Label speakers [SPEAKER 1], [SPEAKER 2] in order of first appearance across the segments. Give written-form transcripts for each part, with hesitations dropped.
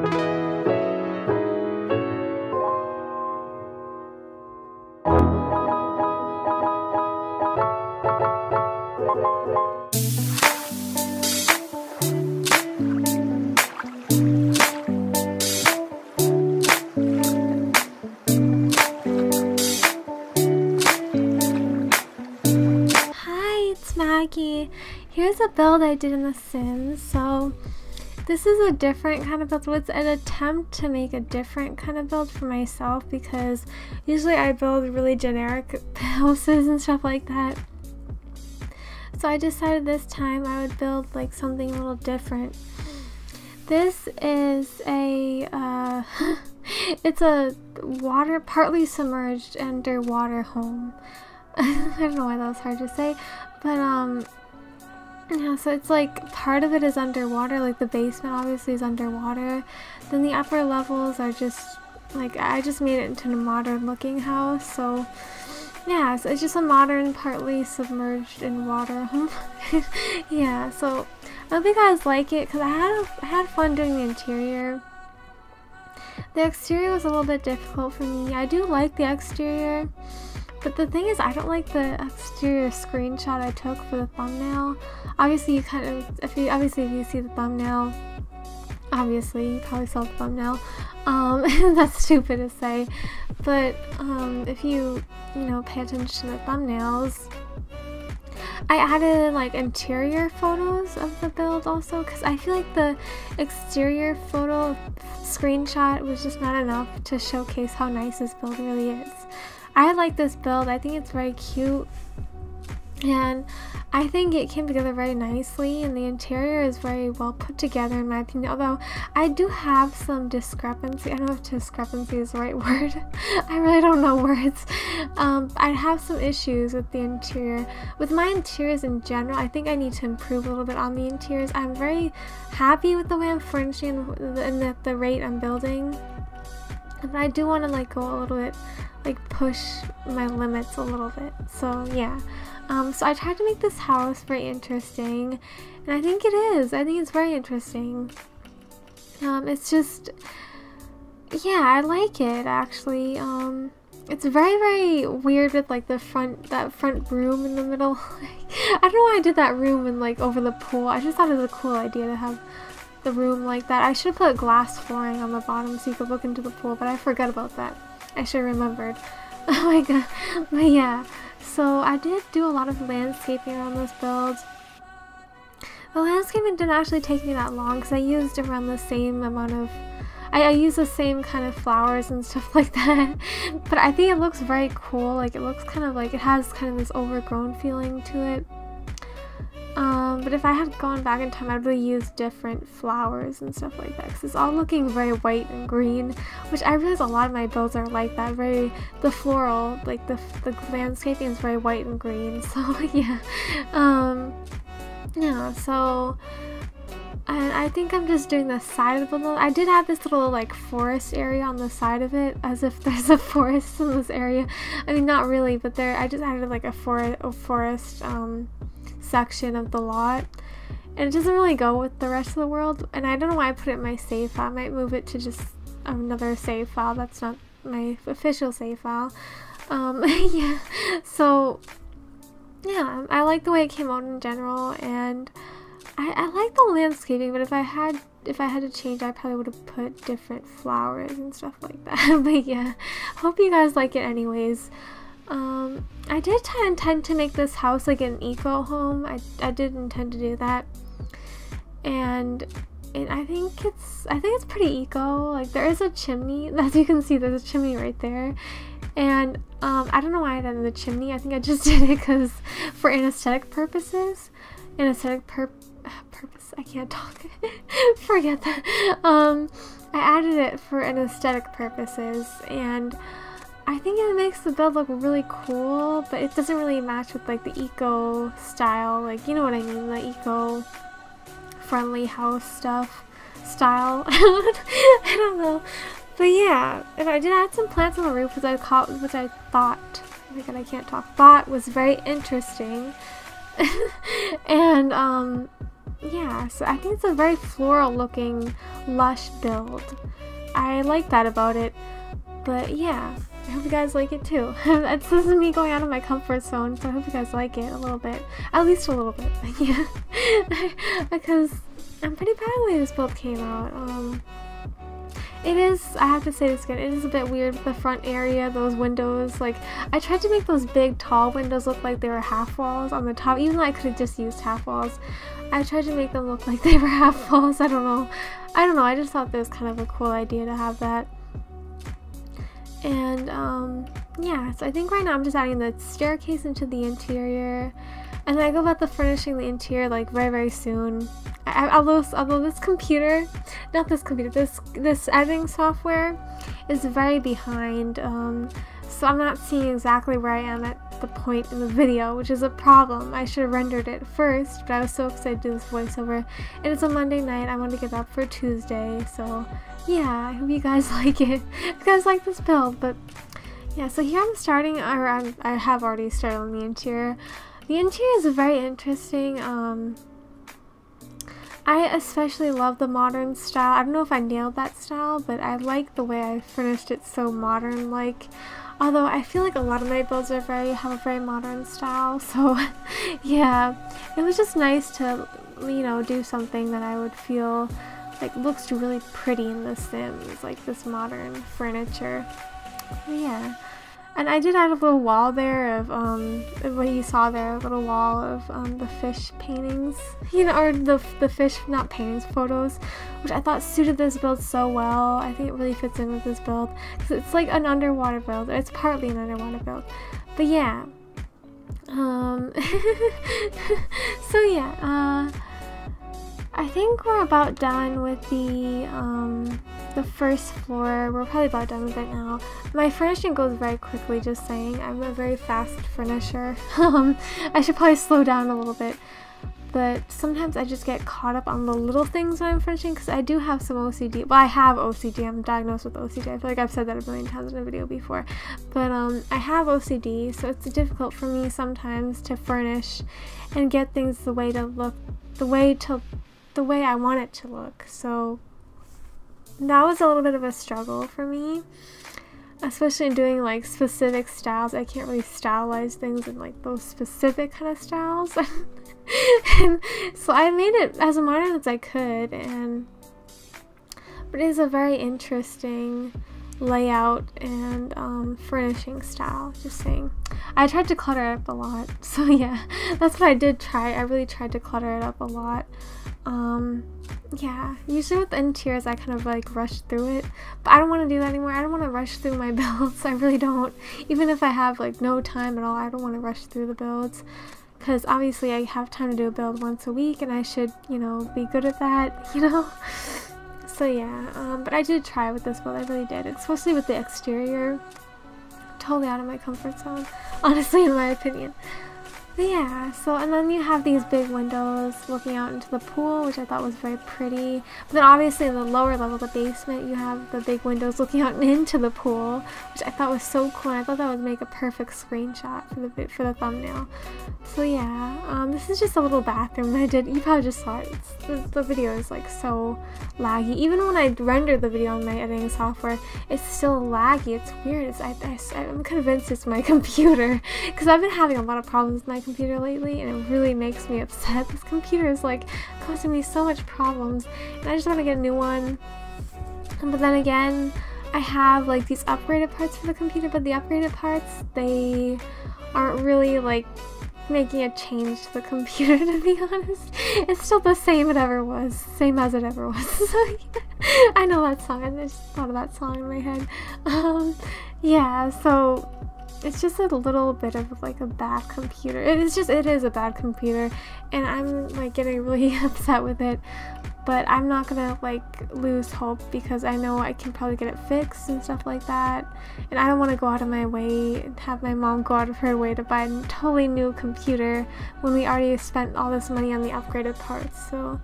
[SPEAKER 1] Here's a build I did in The Sims. So this is a different kind of build. So it's an attempt to make a different kind of build for myself, because usually I build really generic houses and stuff like that. So I decided this time I would build like something a little different. This is a it's a partly submerged underwater home. I don't know why that was hard to say, but yeah, so it's like part of it is underwater, like the basement obviously is underwater. Then the upper levels are just like, I just made it into a modern looking house. So yeah, so it's just a modern, partly submerged in water home. Yeah, so I hope you guys like it, because I had fun doing the interior. The exterior was a little bit difficult for me. I do like the exterior, but the thing is, I don't like the exterior screenshot I took for the thumbnail. Obviously, you kind of, if you see the thumbnail, obviously you probably saw the thumbnail. That's stupid to say, but if you pay attention to the thumbnails, I added like interior photos of the build also, because I feel like the exterior photo screenshot was just not enough to showcase how nice this build really is. I like this build. I think it's very cute, and I think it came together very nicely, and the interior is very well put together in my opinion, although I do have some discrepancy. I don't know if discrepancy is the right word. I really don't know words. I have some issues with the interior. With my interiors in general, I think I need to improve a little bit on the interiors. I'm very happy with the way I'm furnishing and the rate I'm building, but I do want to like go a little bit, like push my limits a little bit. So yeah, so I tried to make this house very interesting, and I think it is. I think it's very interesting. It's just, yeah, I like it actually. It's very weird with like that front room in the middle. I don't know why I did that room and like over the pool. I just thought it was a cool idea to have the room like that. I should put glass flooring on the bottom so you could look into the pool, but I forgot about that. I should have remembered. Oh my god. But yeah, so I did do a lot of landscaping around this build. The landscaping didn't actually take me that long, because I used around the same amount of, I use the same kind of flowers and stuff like that. But I think it looks very cool. Like it looks kind of like, it has kind of this overgrown feeling to it. But if I had gone back in time, I'd really use different flowers and stuff like that, because it's all looking very white and green, which I realize a lot of my builds are like that. The floral, like the landscaping is very white and green. So yeah, yeah. So and I think I'm just doing the side of the build. I did have this little like forest area on the side of it, as if there's a forest in this area. I mean, not really, but there. I just added like a forest section of the lot, and it doesn't really go with the rest of the world, and I don't know why I put it in my save file. I might move it to just another save file. That's not my official save file. Yeah, so yeah, I like the way it came out in general, and I like the landscaping, but if I had to change, I probably would have put different flowers and stuff like that. But yeah, hope you guys like it anyways. I did intend to make this house like an eco home. I did intend to do that, and I think it's pretty eco. Like there is a chimney, as you can see. There's a chimney right there, and I don't know why I did the chimney. I think I just did it because for aesthetic purposes. Purpose. I can't talk. Forget that. I added it for aesthetic purposes, and I think it makes the build look really cool, but it doesn't really match with like the eco style, like, you know what I mean, the eco friendly house style. I don't know, but yeah, and I did add some plants on the roof, which I thought, oh my god, I can't talk, thought was very interesting. And yeah, so I think it's a very floral looking, lush build. I like that about it. But yeah, I hope you guys like it too. This is me going out of my comfort zone, so I hope you guys like it a little bit. At least a little bit. Yeah. Because I'm pretty proud of the way this build came out. It is, I have to say this again, it is a bit weird with the front area, those windows. Like, I tried to make those big tall windows look like they were half walls on the top, even though I could have just used half walls. I tried to make them look like they were half walls. I don't know, I just thought that was kind of a cool idea to have that. And yeah, so I think right now I'm just adding the staircase into the interior, and then I go about the furnishing the interior like very soon. Although this computer, not this computer, this editing software is very behind, so I'm not seeing exactly where I am at the point in the video, which is a problem. I should have rendered it first, but I was so excited to do this voiceover, and it's a Monday night. I want to get up for Tuesday, so yeah, I hope you guys like it. If you guys like this build. But yeah, so here I'm starting, or I have already started on the interior. The interior is very interesting. I especially love the modern style. I don't know if I nailed that style, but I like the way I finished it so modern-like. Although I feel like a lot of my builds are have a very modern style, so yeah, it was just nice to, you know, do something that I would feel like looks really pretty in The Sims, like this modern furniture. But yeah. And I did add a little wall there of, what you saw there, a little wall of, the fish paintings, you know, or the fish, not paintings, photos, which I thought suited this build so well. I think it really fits in with this build, because it's like an underwater build. It's partly an underwater build. But yeah. So yeah, I think we're about done with the first floor. We're probably about done with it now. My furnishing goes very quickly, just saying. I'm a very fast furnisher. I should probably slow down a little bit. But sometimes I just get caught up on the little things when I'm furnishing, because I do have some OCD. Well, I have OCD. I'm diagnosed with OCD. I feel like I've said that a million times in a video before. But I have OCD, so it's difficult for me sometimes to furnish and get things the way to look, the way I want it to look. So that was a little bit of a struggle for me, especially in doing like specific styles. I can't really stylize things in like those specific kind of styles. And so I made it as modern as I could, but it is a very interesting layout and furnishing style, just saying. I tried to clutter it up a lot, so yeah, that's what I did try. I really tried to clutter it up a lot. Yeah, usually with the interiors I kind of like rush through it, but I don't want to do that anymore. I don't want to rush through my builds. I really don't. Even if I have like no time at all, I don't want to rush through the builds, because obviously I have time to do a build once a week, and I should, you know, be good at that, you know. So yeah, but I did try with this build. I really did, especially with the exterior. Totally out of my comfort zone, honestly, in my opinion. But yeah, so, and then you have these big windows looking out into the pool, which I thought was very pretty. But then obviously in the lower level, the basement, you have the big windows looking out into the pool, which I thought was so cool. And I thought that would make a perfect screenshot for the thumbnail. So yeah, this is just a little bathroom that I did. You probably just saw it. The video is like so laggy. Even when I rendered the video on my editing software, it's still laggy. It's weird. I'm convinced it's my computer, because I've been having a lot of problems with my computer lately, and it really makes me upset. This computer is like causing me so much problems, and I just want to get a new one. But then again, I have like these upgraded parts for the computer, but the upgraded parts, they aren't really like making a change to the computer, to be honest. It's still the same as it ever was. So yeah. I know that song. I just thought of that song in my head. Yeah, so it's just a little bit of like a bad computer. It is a bad computer, and I'm like getting really upset with it. But I'm not gonna like lose hope, because I know I can probably get it fixed and stuff like that. And I don't want to go out of my way and have my mom go out of her way to buy a totally new computer when we already spent all this money on the upgraded parts. So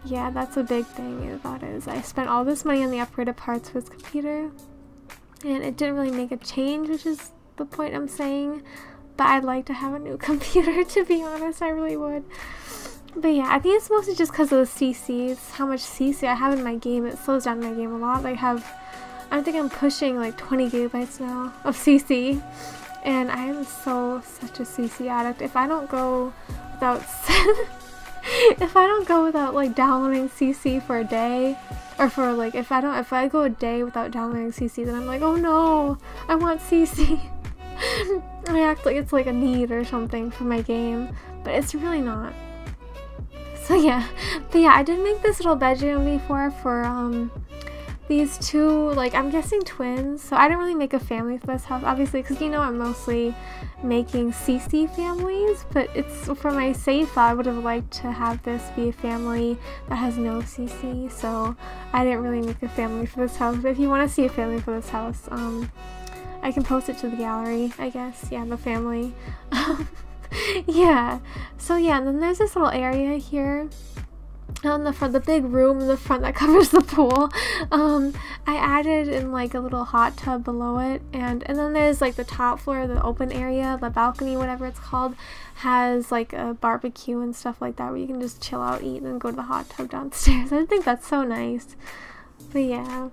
[SPEAKER 1] yeah, that's a big thing about it, is I spent all this money on the upgraded parts for this computer, and it didn't really make a change, which is the point I'm saying. But I'd like to have a new computer, to be honest. I really would. But yeah, I think it's mostly just because of the CCs, how much CC I have in my game. It slows down my game a lot. I think I'm pushing like 20 gigabytes now of CC, and I am such a CC addict. If I don't go without if I don't go without like downloading CC for a day, or for like if I go a day without downloading CC, then I'm like, oh no, I want CC. I act like it's like a need or something for my game, but it's really not. So yeah, but yeah, I did make this little bedroom before for these two, like I'm guessing twins. So I didn't really make a family for this house, obviously, because you know I'm mostly making CC families, but it's for my save file. I would have liked to have this be a family that has no CC, so I didn't really make a family for this house. But if you want to see a family for this house, I can post it to the gallery, I guess. Yeah, the family. Yeah, so yeah, and then there's this little area here on the front, the big room in the front that covers the pool. I added in like a little hot tub below it, and then there's like the top floor, the open area, the balcony, whatever it's called, has like a barbecue and stuff like that where you can just chill out, eat, and then go to the hot tub downstairs. I think that's so nice. But yeah,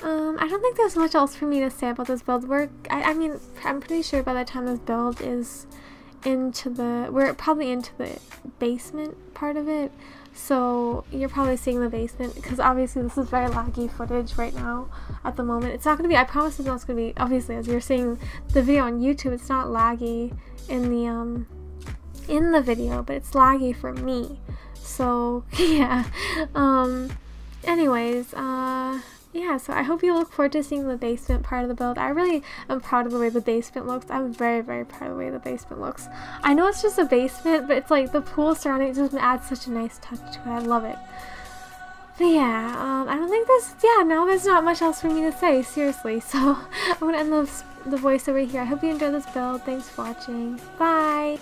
[SPEAKER 1] I don't think there's much else for me to say about this build. I mean, I'm pretty sure by the time this build is we're probably into the basement part of it, so you're probably seeing the basement, because obviously this is very laggy footage right now at the moment. It's not going to be, I promise it's not going to be, obviously as you're seeing the video on YouTube, it's not laggy in the video, but it's laggy for me. So yeah, anyways, yeah, so I hope you look forward to seeing the basement part of the build. I really am proud of the way the basement looks. I'm very, very proud of the way the basement looks. I know it's just a basement, but it's like the pool surrounding it just adds such a nice touch to it. I love it. But yeah, I don't think now there's not much else for me to say, seriously. So I'm going to end the voice over here. I hope you enjoyed this build. Thanks for watching. Bye!